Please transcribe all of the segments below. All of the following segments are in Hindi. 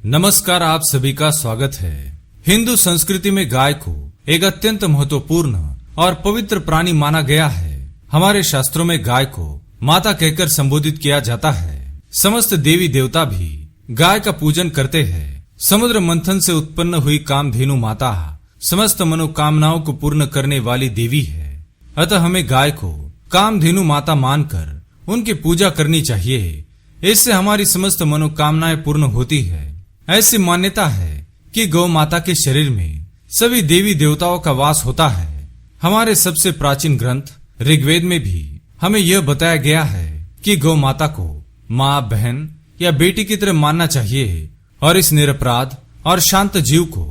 नमस्कार, आप सभी का स्वागत है। हिंदू संस्कृति में गाय को एक अत्यंत महत्वपूर्ण और पवित्र प्राणी माना गया है। हमारे शास्त्रों में गाय को माता कहकर संबोधित किया जाता है। समस्त देवी देवता भी गाय का पूजन करते हैं। समुद्र मंथन से उत्पन्न हुई कामधेनु माता समस्त मनोकामनाओं को पूर्ण करने वाली देवी है। अतः हमें गाय को कामधेनु माता मानकर उनकी पूजा करनी चाहिए। इससे हमारी समस्त मनोकामनाएं पूर्ण होती है। ऐसी मान्यता है कि गौ माता के शरीर में सभी देवी देवताओं का वास होता है। हमारे सबसे प्राचीन ग्रंथ ऋग्वेद में भी हमें यह बताया गया है कि गौ माता को माँ, बहन या बेटी की तरह मानना चाहिए और इस निरपराध और शांत जीव को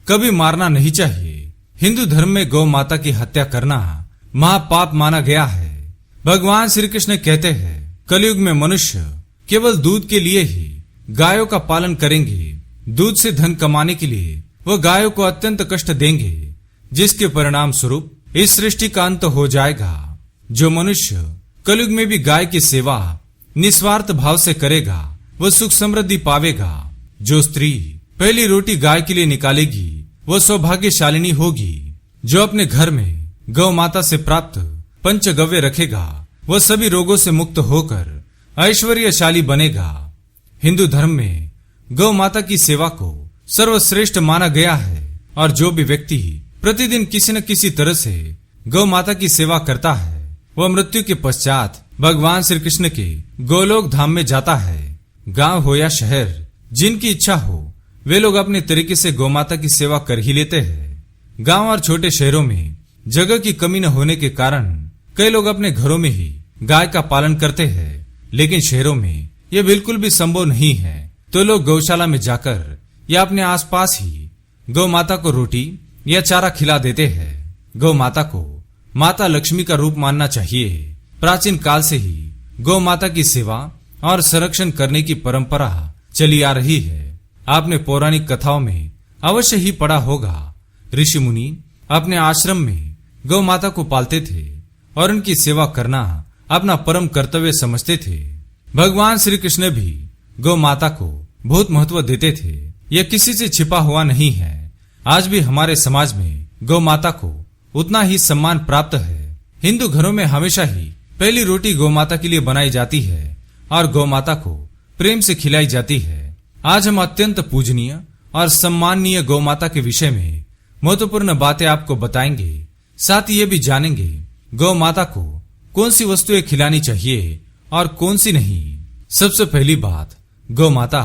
कभी मारना नहीं चाहिए। हिंदू धर्म में गौ माता की हत्या करना महापाप माना गया है। भगवान श्री कृष्ण कहते हैं, कलयुग में मनुष्य केवल दूध के लिए ही गायों का पालन करेंगे। दूध से धन कमाने के लिए वह गायों को अत्यंत कष्ट देंगे, जिसके परिणाम स्वरूप इस सृष्टि का अंत हो जाएगा। जो मनुष्य कलयुग में भी गाय की सेवा निस्वार्थ भाव से करेगा वह सुख समृद्धि पावेगा। जो स्त्री पहली रोटी गाय के लिए निकालेगी वह सौभाग्यशालिनी होगी। जो अपने घर में गौ माता से प्राप्त पंचगव्य रखेगा वह सभी रोगों से मुक्त होकर ऐश्वर्यशाली बनेगा। हिंदू धर्म में गौ माता की सेवा को सर्वश्रेष्ठ माना गया है और जो भी व्यक्ति प्रतिदिन किसी न किसी तरह से गौ माता की सेवा करता है वह मृत्यु के पश्चात भगवान श्री कृष्ण के गोलोक धाम में जाता है। गांव हो या शहर, जिनकी इच्छा हो वे लोग अपने तरीके से गौ माता की सेवा कर ही लेते हैं। गांव और छोटे शहरों में जगह की कमी न होने के कारण कई लोग अपने घरों में ही गाय का पालन करते हैं, लेकिन शहरों में यह बिल्कुल भी संभव नहीं है। तो लोग गौशाला में जाकर या अपने आसपास ही गौ माता को रोटी या चारा खिला देते हैं। गौ माता को माता लक्ष्मी का रूप मानना चाहिए। प्राचीन काल से ही गौ माता की सेवा और संरक्षण करने की परंपरा चली आ रही है। आपने पौराणिक कथाओं में अवश्य ही पढ़ा होगा, ऋषि मुनि अपने आश्रम में गौ माता को पालते थे और उनकी सेवा करना अपना परम कर्तव्य समझते थे। भगवान श्री कृष्ण भी गौ माता को बहुत महत्व देते थे। यह किसी से छिपा हुआ नहीं है। आज भी हमारे समाज में गौ माता को उतना ही सम्मान प्राप्त है। हिंदू घरों में हमेशा ही पहली रोटी गौ माता के लिए बनाई जाती है और गौ माता को प्रेम से खिलाई जाती है। आज हम अत्यंत पूजनीय और सम्माननीय गौ माता के विषय में महत्वपूर्ण बातें आपको बताएंगे। साथ ही ये भी जानेंगे गौ माता को कौन सी वस्तुएं खिलानी चाहिए और कौन सी नहीं। सबसे पहली बात, गौ माता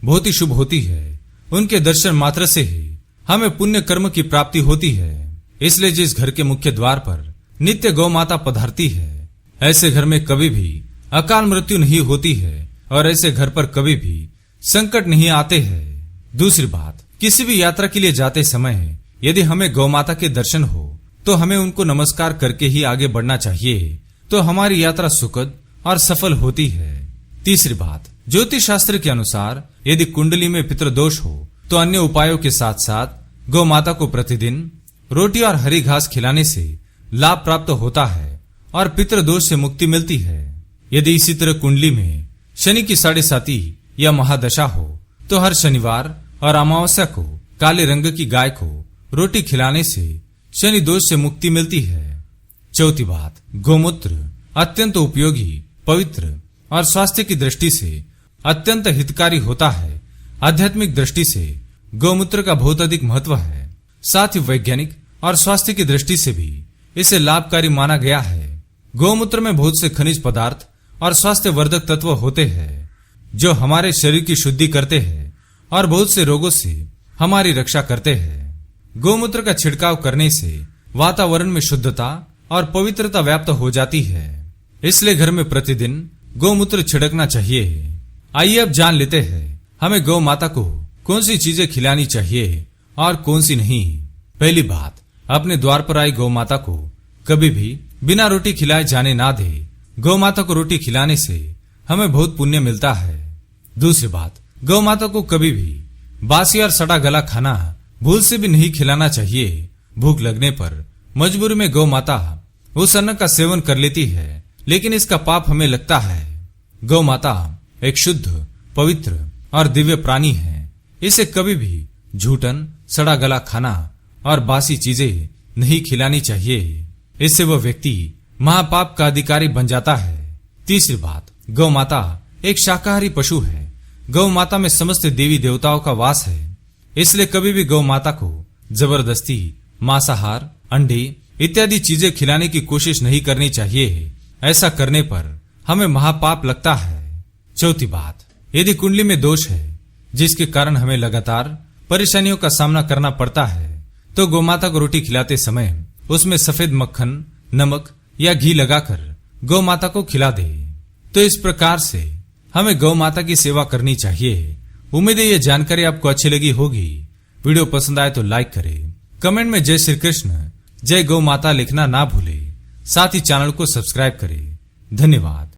बहुत ही शुभ होती है। उनके दर्शन मात्र से ही हमें पुण्य कर्म की प्राप्ति होती है। इसलिए जिस घर के मुख्य द्वार पर नित्य गौ माता पधारती है, ऐसे घर में कभी भी अकाल मृत्यु नहीं होती है और ऐसे घर पर कभी भी संकट नहीं आते हैं। दूसरी बात, किसी भी यात्रा के लिए जाते समय यदि हमें गौ माता के दर्शन हो तो हमें उनको नमस्कार करके ही आगे बढ़ना चाहिए, तो हमारी यात्रा सुखद और सफल होती है। तीसरी बात, ज्योतिष शास्त्र के अनुसार यदि कुंडली में पितृदोष हो तो अन्य उपायों के साथ साथ गौ माता को प्रतिदिन रोटी और हरी घास खिलाने से लाभ प्राप्त होता है और पितृदोष से मुक्ति मिलती है। यदि इसी तरह कुंडली में शनि की 7.5 या महादशा हो तो हर शनिवार और अमावस्या को काले रंग की गाय को रोटी खिलाने से शनि दोष से मुक्ति मिलती है। चौथी बात, गौमूत्र अत्यंत उपयोगी, पवित्र और स्वास्थ्य की दृष्टि से अत्यंत हितकारी होता है। आध्यात्मिक दृष्टि से गौमूत्र का बहुत अधिक महत्व है। साथ ही वैज्ञानिक और स्वास्थ्य की दृष्टि से भी इसे लाभकारी माना गया है। गौमूत्र में बहुत से खनिज पदार्थ और स्वास्थ्य वर्धक तत्व होते हैं जो हमारे शरीर की शुद्धि करते हैं और बहुत से रोगों से हमारी रक्षा करते हैं। गौमूत्र का छिड़काव करने से वातावरण में शुद्धता और पवित्रता व्याप्त हो जाती है। इसलिए घर में प्रतिदिन गौमूत्र छिड़कना चाहिए। आइए अब जान लेते हैं हमें गौ माता को कौन सी चीजें खिलानी चाहिए और कौन सी नहीं। पहली बात, अपने द्वार पर आई गौ माता को कभी भी बिना रोटी खिलाए जाने ना दे। गौ माता को रोटी खिलाने से हमें बहुत पुण्य मिलता है। दूसरी बात, गौ माता को कभी भी बासी और सड़ा गला खाना भूल से भी नहीं खिलाना चाहिए। भूख लगने पर मजबूरी में गौ माता उस अन्न का सेवन कर लेती है, लेकिन इसका पाप हमें लगता है। गौ माता एक शुद्ध, पवित्र और दिव्य प्राणी है। इसे कभी भी झूठन, सड़ा गला खाना और बासी चीजें नहीं खिलानी चाहिए। इससे वह व्यक्ति महापाप का अधिकारी बन जाता है। तीसरी बात, गौ माता एक शाकाहारी पशु है। गौ माता में समस्त देवी देवताओं का वास है, इसलिए कभी भी गौ माता को जबरदस्ती मांसाहार, अंडे इत्यादि चीजें खिलाने की कोशिश नहीं करनी चाहिए। ऐसा करने पर हमें महापाप लगता है। चौथी बात, यदि कुंडली में दोष है जिसके कारण हमें लगातार परेशानियों का सामना करना पड़ता है, तो गौमाता को रोटी खिलाते समय उसमें सफेद मक्खन, नमक या घी लगाकर गौ माता को खिला दे। तो इस प्रकार से हमें गौ माता की सेवा करनी चाहिए। उम्मीद है ये जानकारी आपको अच्छी लगी होगी। वीडियो पसंद आए तो लाइक करें, कमेंट में जय श्री कृष्ण, जय गौ माता लिखना ना भूले। साथ ही चैनल को सब्सक्राइब करें। धन्यवाद।